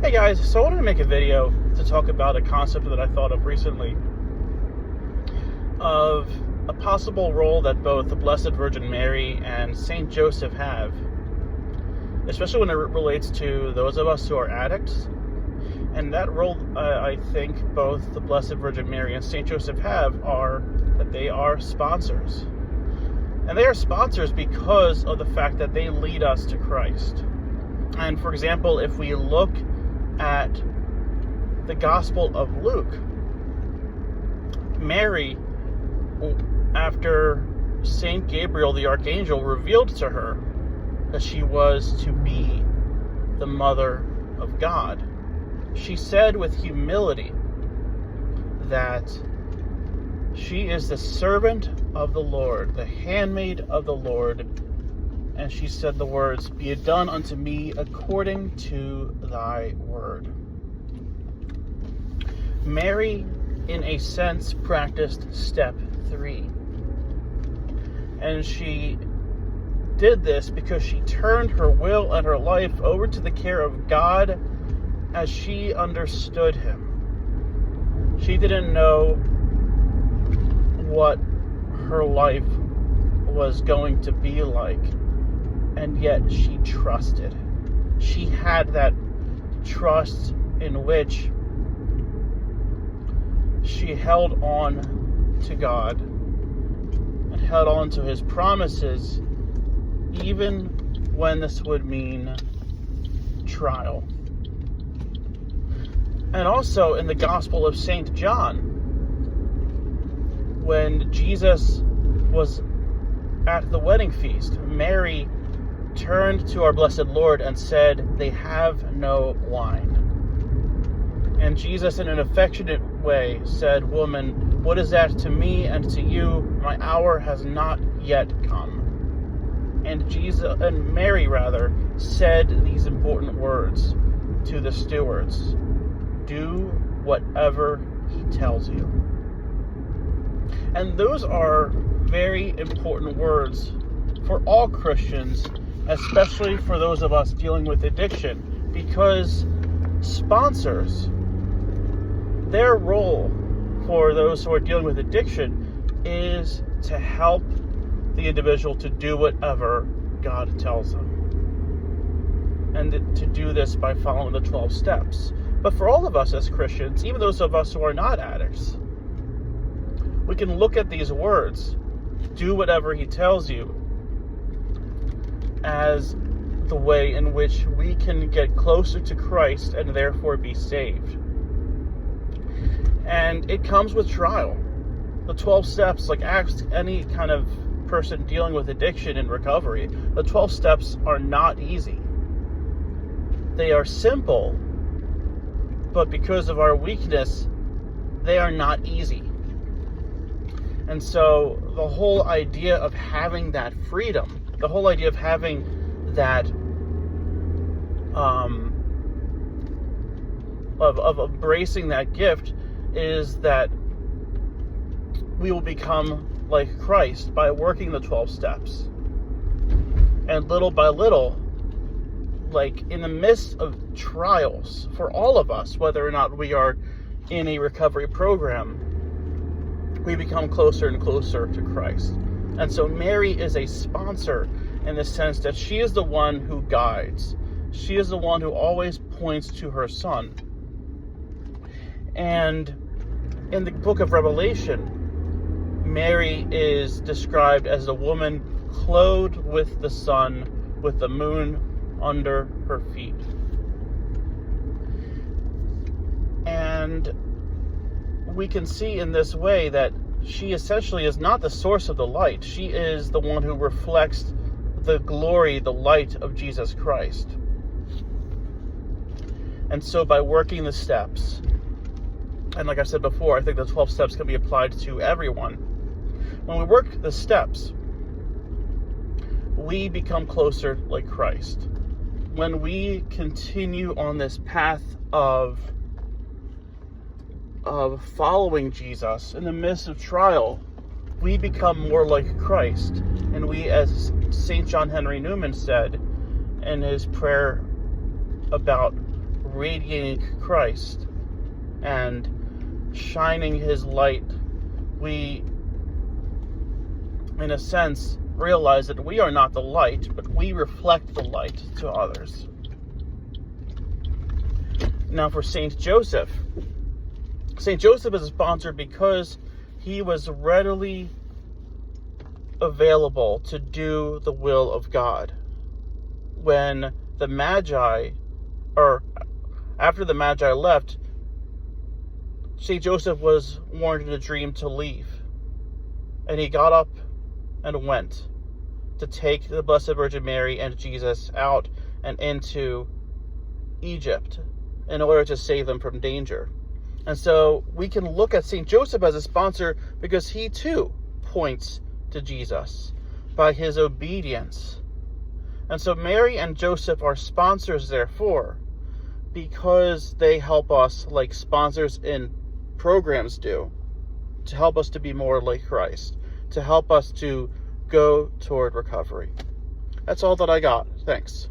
Hey guys, so I wanted to make a video to talk about a concept that I thought of recently of a possible role that both the Blessed Virgin Mary and Saint Joseph have, especially when it relates to those of us who are addicts. And that role, I think both the Blessed Virgin Mary and Saint Joseph have are that they are sponsors. And they are sponsors because of the fact that they lead us to Christ. And for example, if we look at the Gospel of Luke, Mary, after Saint Gabriel the Archangel revealed to her that she was to be the Mother of God, she said with humility that she is the servant of the Lord, the handmaid of the Lord. And she said the words, "Be it done unto me according to thy word." Mary, in a sense, practiced step 3. And she did this because she turned her will and her life over to the care of God as she understood him. She didn't know what her life was going to be like. And yet she trusted. She had that trust in which she held on to God and held on to his promises, even when this would mean trial. And also in the Gospel of St. John, when Jesus was at the wedding feast, Mary turned to our blessed Lord and said, "They have no wine." And Jesus, in an affectionate way, said, "Woman, what is that to me and to you? My hour has not yet come." And Mary said these important words to the stewards: "Do whatever he tells you." And those are very important words for all Christians, especially for those of us dealing with addiction, because sponsors, their role for those who are dealing with addiction is to help the individual to do whatever God tells them, and to do this by following the 12 steps. But for all of us as Christians, even those of us who are not addicts, we can look at these words, "do whatever he tells you," as the way in which we can get closer to Christ and therefore be saved. And it comes with trial. The 12 steps, like ask any kind of person dealing with addiction and recovery, the 12 steps are not easy. They are simple, but because of our weakness, they are not easy. And so the whole idea of having that freedom, the whole idea of having that of embracing that gift is that we will become like Christ by working the 12 steps. And little by little, like in the midst of trials for all of us, whether or not we are in a recovery program, we become closer and closer to Christ. And so Mary is a sponsor in the sense that she is the one who guides. She is the one who always points to her Son. And in the book of Revelation, Mary is described as a woman clothed with the sun, with the moon under her feet. And we can see in this way that she essentially is not the source of the light. She is the one who reflects the glory, the light of Jesus Christ. And so by working the steps, and like I said before, I think the 12 steps can be applied to everyone. When we work the steps, we become closer like Christ. When we continue on this path of following Jesus in the midst of trial, we become more like Christ. And we, as St. John Henry Newman said in his prayer about radiating Christ and shining his light, we, in a sense, realize that we are not the light, but we reflect the light to others. Now for Saint Joseph. Saint Joseph is a sponsor because he was readily available to do the will of God. When the Magi, or after the Magi left, Saint Joseph was warned in a dream to leave. And he got up and went to take the Blessed Virgin Mary and Jesus out and into Egypt in order to save them from danger. And so we can look at Saint Joseph as a sponsor because he too points to Jesus by his obedience. And so Mary and Joseph are sponsors, therefore, because they help us like sponsors in programs do, to help us to be more like Christ, to help us to go toward recovery. That's all that I got. Thanks.